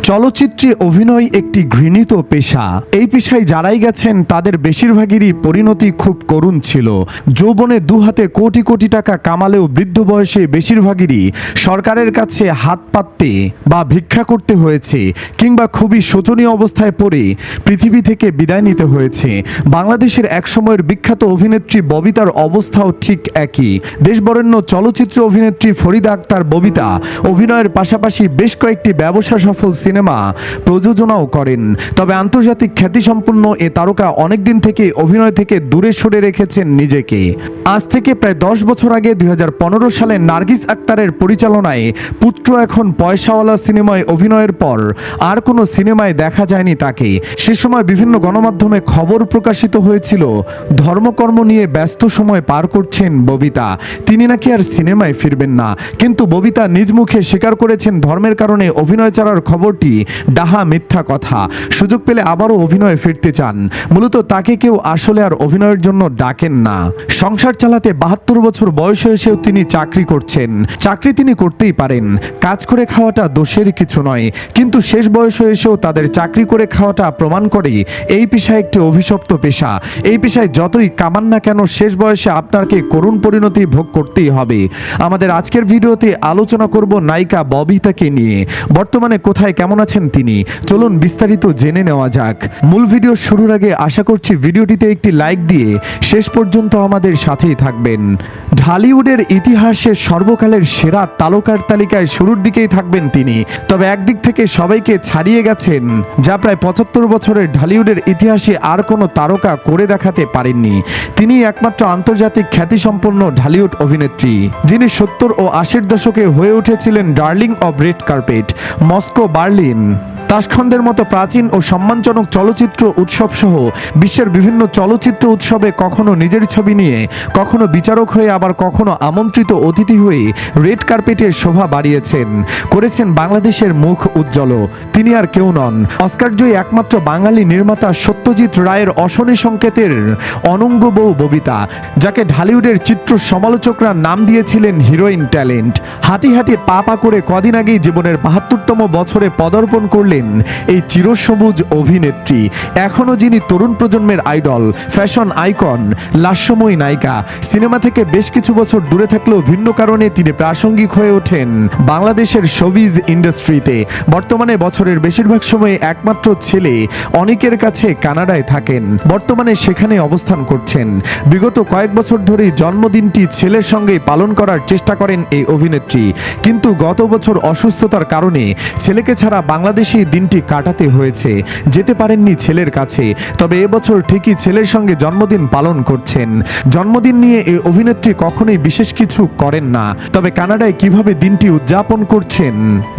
চলচ্চিত্রে অভিনয় একটি ঘৃণিত পেশা। এই পেশায় যারাই গেছেন তাদের বেশিরভাগেরই পরিণতি খুব করুণ ছিল। যৌবনে দুহাতে কোটি কোটি টাকা কামালেও বৃদ্ধ বয়সে বেশিরভাগেরই সরকারের কাছে হাত পাততে বা ভিক্ষা করতে হয়েছে, কিংবা খুবই শোচনীয় অবস্থায় পড়ে পৃথিবী থেকে বিদায় নিতে হয়েছে। বাংলাদেশের একসময়ের বিখ্যাত অভিনেত্রী ববিতার অবস্থাও ঠিক একই। দেশবরেণ্য চলচ্চিত্র অভিনেত্রী ফরিদা আক্তার ববিতা অভিনয়ের পাশাপাশি বেশ কয়েকটি ব্যবসা সফল সিনেমা প্রযোজনাও করেন। তবে আন্তর্জাতিক খ্যাতিসম্পন্ন এ তারকা অনেকদিন থেকে অভিনয় থেকে দূরে সরে রেখেছেন নিজেকে। আজ থেকে প্রায় 10 বছর আগে 2015 সালে নার্গিস আক্তারের পরিচালনায় পুত্র এখন পয়সাওয়ালা সিনেমায় অভিনয়ের পর আর কোনো সিনেমায় দেখা যায়নি তাকে। সে সময় বিভিন্ন গণমাধ্যমে খবর প্রকাশিত হয়েছিল ধর্মকর্ম নিয়ে ব্যস্ত সময় পার করছেন ববিতা, তিনি নাকি আর সিনেমায় ফিরবেন না। কিন্তু ববিতা নিজ মুখে স্বীকার করেছেন ধর্মের কারণে অভিনয় ছাড়ার খবরটি ডাহা মিথ্যা কথা। সুযোগ পেলে আবারও অভিনয়ে ফিরতে চান। মূলত তাকে কেউ আসলে আর অভিনয়ের জন্য ডাকেন না। সংসার চালাতে 72 বছর বয়স হয়েছেও তিনি চাকরি করছেন। চাকরি তিনি করতেই পারেন, কাজ করে খাওয়াটা দোষের কিছু নয়, কিন্তু শেষ বয়স হয়েছেও তাদের চাকরি করে খাওয়াটা প্রমাণ করে এই পেশা একটি অভিশপ্ত পেশা। এই পেশায় যতই কামান না কেন শেষ বয়সে আপনাকে করুণ পরিণতি ভোগ করতেই হবে। আমাদের আজকের ভিডিওতে আলোচনা করব নায়িকা ববিতাকে নিয়ে। বর্তমানে কোথায় কেমন আছেন তিনি, চলুন বিস্তারিত জেনে নেওয়া যাক। মূল ভিডিও শুরুর আগে আশা করছি ভিডিওটিতে একটি লাইক দিয়ে শেষ পর্যন্ত আমাদের সাথেই থাকবেন। ঢালিউডের ইতিহাসে সর্বকালের সেরা তারকার তালিকায় শুরুর দিকেই থাকবেন তিনি। তবে একদিক থেকে সবাইকে ছাড়িয়ে গেছেন, যা প্রায় 75 বছরের ঢালিউডের ইতিহাসে আর কোনো তারকা করে দেখাতে পারেননি। তিনি একমাত্র আন্তর্জাতিক খ্যাতিসম্পন্ন ঢালিউড অভিনেত্রী, যিনি 70 ও 80-র দশকে হয়ে উঠেছিলেন darling of red carpet, Moscow, Berlin, তাশখন্দের মতো প্রাচীন ও সম্মানজনক চলচ্চিত্র উৎসব সহ বিশ্বের বিভিন্ন চলচ্চিত্র উৎসবে কখনো নিজের ছবি নিয়ে, কখনো বিচারক হয়ে, আবার কখনো আমন্ত্রিত অতিথি হয়ে রেড কার্পেটের শোভা বাড়িয়েছেন, করেছেন বাংলাদেশের মুখ উজ্জ্বল। তিনি আর কেউ নন, অস্কারজয়ী একমাত্র বাঙালি নির্মাতা সত্যজিৎ রায়ের অশনি সংকেতের অনঙ্গ বউ ববিতা, যাকে ঢালিউডের চিত্র সমালোচকরা নাম দিয়েছিলেন হিরোইন ট্যালেন্ট। হাঁটি হাঁটি পা পা করে কদিন আগেই জীবনের 72তম বছরে পদার্পণ করলেন এই চিরসবুজ অভিনেত্রী। এখনও যিনি তরুণ প্রজন্মের আইডল, ফ্যাশন আইকন, লাস্যময়ী নায়িকা। সিনেমা থেকে বেশ কিছু বছর দূরে থাকলেও ভিন্ন কারণে তিনি প্রাসঙ্গিক হয়ে ওঠেন বাংলাদেশের শোবিজ ইন্ডাস্ট্রিতে। বর্তমানে বছরের বেশিরভাগ সময়ে একমাত্র ছেলে অনেকের কাছে কানাডায় থাকেন, বর্তমানে সেখানে অবস্থান করছেন। বিগত কয়েক বছর ধরেই জন্মদিনটি ছেলের সঙ্গে পালন করার চেষ্টা করেন এই অভিনেত্রী, কিন্তু গত বছর অসুস্থতার কারণে ছেলেকে ছাড়া বাংলাদেশে দিনটি কাটাতে হয়েছে, যেতে পারেননি ছেলের কাছে। তবে এবছর ঠিকই ছেলের সঙ্গে জন্মদিন পালন করছেন। জন্মদিন নিয়ে এই অভিনেত্রী কখনোই বিশেষ কিছু করেন না, তবে কানাডায় কিভাবে দিনটি উদযাপন করছেন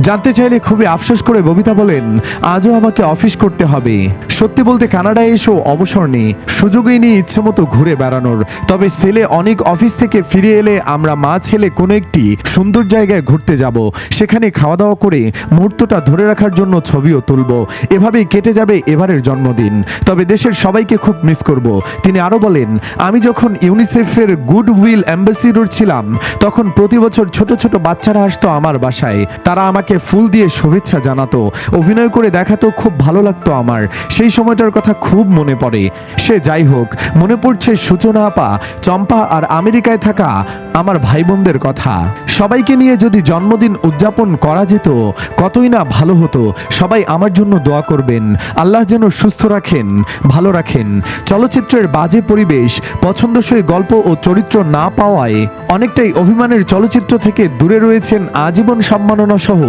জানতে চাইলে খুবই আফসোস করে ববিতা বলেন, আজও আমাকে অফিস করতে হবে। সত্যি বলতে কানাডায় এসেও অবসর নেই, সুযোগই নিয়ে ইচ্ছে মতো ঘুরে বেড়ানোর। তবে ছেলে অনেক অফিস থেকে ফিরে এলে আমরা মা ছেলে কোনো একটি সুন্দর জায়গায় ঘুরতে যাব, সেখানে খাওয়া দাওয়া করে মুহূর্তটা ধরে রাখার জন্য ছবিও তুলব। এভাবেই কেটে যাবে এবারের জন্মদিন। তবে দেশের সবাইকে খুব মিস করব। তিনি আরো বলেন, আমি যখন ইউনিসেফের গুড উইল অ্যাম্বাসিডর ছিলাম তখন প্রতি বছর ছোট ছোট বাচ্চারা আসতো আমার বাসায়, তারা আমাকে ফুল দিয়ে শুভেচ্ছা জানাতো, অভিনয় করে দেখাতো, খুব ভালো লাগতো আমার। সেই সময়টার কথা খুব মনে পড়ে। সে যাই হোক, মনে পড়ছে সূচনা আপা, চম্পা আর আমেরিকায় থাকা আমার ভাই বোনদের কথা। সবাইকে নিয়ে যদি জন্মদিন উদযাপন করা যেত কতই না ভালো হতো। সবাই আমার জন্য দোয়া করবেন, আল্লাহ যেন সুস্থ রাখেন, ভালো রাখেন। চলচ্চিত্রের বাজে পরিবেশ, পছন্দসই গল্প ও চরিত্র না পাওয়ায় অনেকটাই অভিমানের চলচ্চিত্র থেকে দূরে রয়েছেন আজীবন সম্মাননা সহ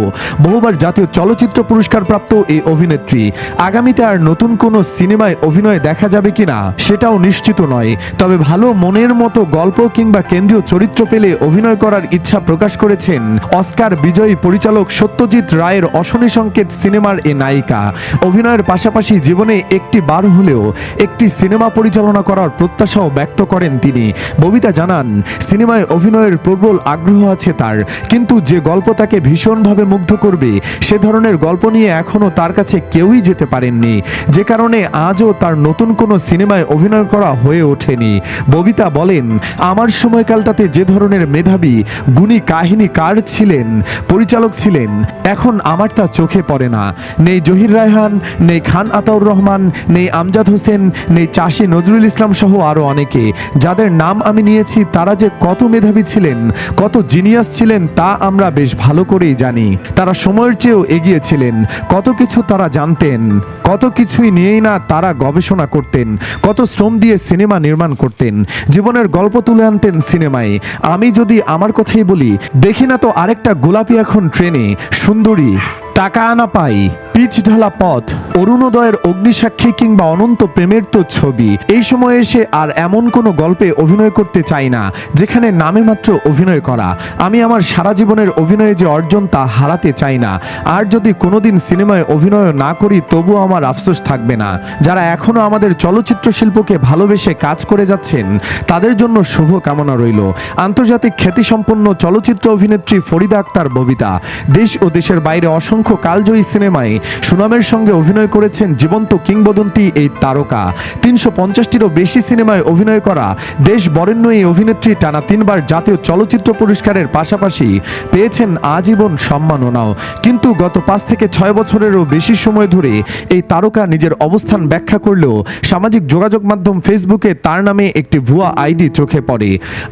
বহুবার জাতীয় চলচ্চিত্র পুরস্কার প্রাপ্ত এই অভিনেত্রী। আগামীতে আর নতুন কোনো সিনেমায় অভিনয় দেখা যাবে কিনা সেটাও নিশ্চিত নয়, তবে ভালো মনের মতো গল্প কিংবা কেন্দ্রীয় চরিত্র পেলে অভিনয় করার ইচ্ছা প্রকাশ করেছেন অস্কার বিজয়ী পরিচালক সত্যজিৎ রায়ের অশনি সংকেত সিনেমার এ নায়িকা। অভিনয়ের পাশাপাশি জীবনে একটি বার হলেও একটি সিনেমা পরিচালনা করার প্রত্যাশাও ব্যক্ত করেন তিনি। ববিতা জানান, সিনেমায় অভিনয়ের প্রবল আগ্রহ আছে তার, কিন্তু যে গল্প তাকে ভীষণভাবে মুগ্ধ করবে সে ধরনের গল্প নিয়ে এখনও তার কাছে কেউই যেতে পারেননি, যে কারণে আজও তার নতুন কোনো সিনেমায় অভিনয় করা হয়ে ওঠেনি। ববিতা বলেন, আমার সময়কালটাতে যে ধরনের মেধাবী গুণী কাহিনীকার ছিলেন, পরিচালক ছিলেন, এখন আমার তা চোখে পড়ে না। নেই জহির রায়হান, নেই খান আতাউর রহমান, নেই আমজাদ হোসেন, নেই চাষী নজরুল ইসলাম সহ আরও অনেকে যাদের নাম আমি নিয়েছি। তারা যে কত মেধাবী ছিলেন, কত জিনিয়াস ছিলেন তা আমরা বেশ ভালো করেই জানি। তারা সময়ের চেয়েও এগিয়ে ছিলেন, কত কিছু তারা জানতেন, কত কিছুই নিয়েই না তারা গবেষণা করতেন, কত শ্রম দিয়ে সিনেমা নির্মাণ করতেন, জীবনের গল্প তুলে আনতেন সিনেমায়। আমি যদি আমার কথাই বলি, দেখি না তো আরেকটা গোলাপি এখন ট্রেনে, সুন্দরী, টাকা আনা পাই, পিচ ঢালা পথ, অরুণোদয়ের অগ্নিসাক্ষী কিংবা অনন্ত প্রেমের তো ছবি। এই সময়ে এসে আর এমন কোনো গল্পে অভিনয় করতে চাই না যেখানে নামে মাত্র অভিনয় করা। আমি আমার সারা জীবনের অভিনয়ে যে অর্জন তা হারাতে চাই না। আর যদি কোনোদিন সিনেমায় অভিনয় না করি তবুও আমার আফসোস থাকবে না। যারা এখনো আমাদের চলচ্চিত্র শিল্পকে ভালোবেসে কাজ করে যাচ্ছেন তাদের জন্য শুভ কামনা রইল। আন্তর্জাতিক খ্যাতিসম্পন্ন চলচ্চিত্র অভিনেত্রী ফরিদা আক্তার ববিতা দেশ ও দেশের বাইরে অসংখ্য কালজয়ী সিনেমায় সুনামের সঙ্গে অভিনয় করেছেন। জীবন্ত কিংবদন্তি এই তারকা 350টিরও বেশি সিনেমায় অভিনয় করা দেশ বরেণ্য এই অভিনেত্রী টানা 3বার জাতীয় চলচ্চিত্র পুরস্কারের পাশাপাশি পেয়েছেন আজীবন সম্মাননাও। কিন্তু গত 5 থেকে 6 বছরেরও বেশি সময় ধরে এই তারকা নিজের অবস্থান ব্যাখ্যা করলেও সামাজিক যোগাযোগ মাধ্যম ফেসবুকে তার নামে একটি ভুয়া আইডি চোখে পড়ে।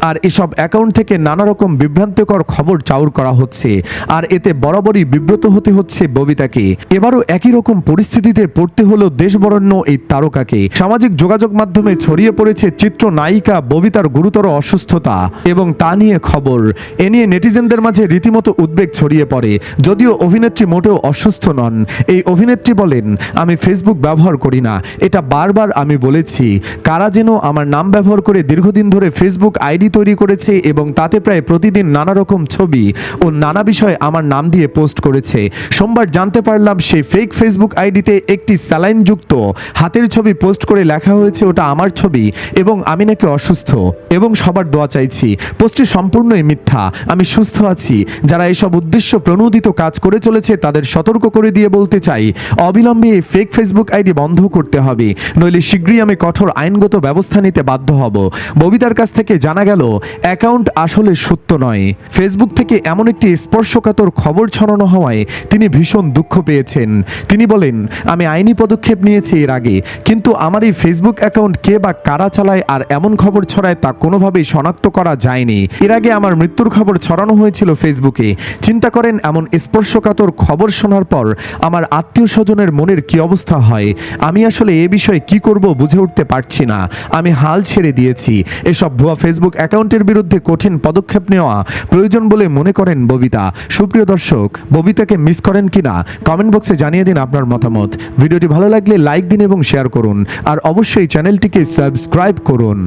আর এসব অ্যাকাউন্ট থেকে নানা রকম বিভ্রান্তিকর খবর চাউর করা হচ্ছে। আর এতে বরাবরই বিব্রত হতে হচ্ছে ববিতাকে। এবারও একই রকম পরিস্থিতিতে পড়তে হলো দেশবরেণ্য এই তারকাকে। সামাজিক যোগাযোগ মাধ্যমে ছড়িয়ে পড়েছে চিত্রনায়িকা ববিতার গুরুতর অসুস্থতা এবং তা নিয়ে খবর। এ নিয়ে নেটিজেনদের মাঝে রীতিমতো উদ্বেগ ছড়িয়ে পড়ে। যদিও অভিনেত্রী মোটেও অসুস্থ নন। এই অভিনেত্রী বলেন, আমি ফেসবুক ব্যবহার করি না, এটা বারবার আমি বলেছি। কারা যেন আমার নাম ব্যবহার করে দীর্ঘদিন ধরে ফেসবুক আইডি তৈরি করেছে এবং তাতে প্রায় প্রতিদিন নানা রকম ছবি ও নানা বিষয় আমার নাম দিয়ে পোস্ট করেছে। সোমবার জানতে পারলাম সেই ফেক ফেসবুক আইডিতে একটি স্যালাইন যুক্ত হাতের ছবি পোস্ট করে লেখা হয়েছে ওটা আমার ছবি এবং আমি নাকি অসুস্থ এবং সবার দোয়া চাইছি। পোস্টটি সম্পূর্ণই মিথ্যা। আমি সুস্থ আছি। যারা এসব উদ্দেশ্য প্রণোদিত কাজ করে চলেছে তাদের সতর্ক করে দিয়ে বলতে চাই, অবিলম্বে এই ফেক ফেসবুক আইডি বন্ধ করতে হবে, নইলে শীঘ্রই আমি কঠোর আইনগত ব্যবস্থা নিতে বাধ্য হব। ববিতার কাছ থেকে জানা গেল অ্যাকাউন্ট আসলে সত্য নয়। ফেসবুক থেকে এমন একটি স্পর্শকাতর খবর ছড়ানো হওয়ায় তিনি ভীষণ দুঃখ পেয়েছেন। তিনি বলেন, আমি আইনি পদক্ষেপ নিয়েছি এর আগে, কিন্তু আমার এই ফেসবুক অ্যাকাউন্ট কে বা কারা চালায় আর এমন খবর ছড়ায় তা কোনোভাবেই শনাক্ত করা যায়নি। এর আগে আমার মৃত্যুর খবর ছড়ানো হয়েছিল ফেসবুকে। চিন্তা করেন এমন স্পর্শকাতর খবর শোনার পর আমার আত্মীয় স্বজনের মনের কি অবস্থা হয়। আমি আসলে এ বিষয়ে কি করব বুঝে উঠতে পারছি না। আমি হাল ছেড়ে দিয়েছি। এসব ভুয়া ফেসবুক অ্যাকাউন্টের বিরুদ্ধে কঠিন পদক্ষেপ নেওয়া প্রয়োজন বলে মনে করেন ববিতা। সুপ্রিয় দর্শক, ববিতাকে মিস করেন কিনা কমেন্ট বক্সে জানিয়ে দিন আপনার মতামত। ভিডিওটি ভালো লাগলে লাইক দিন এবং শেয়ার করুন আর অবশ্যই চ্যানেলটিকে সাবস্ক্রাইব করুন।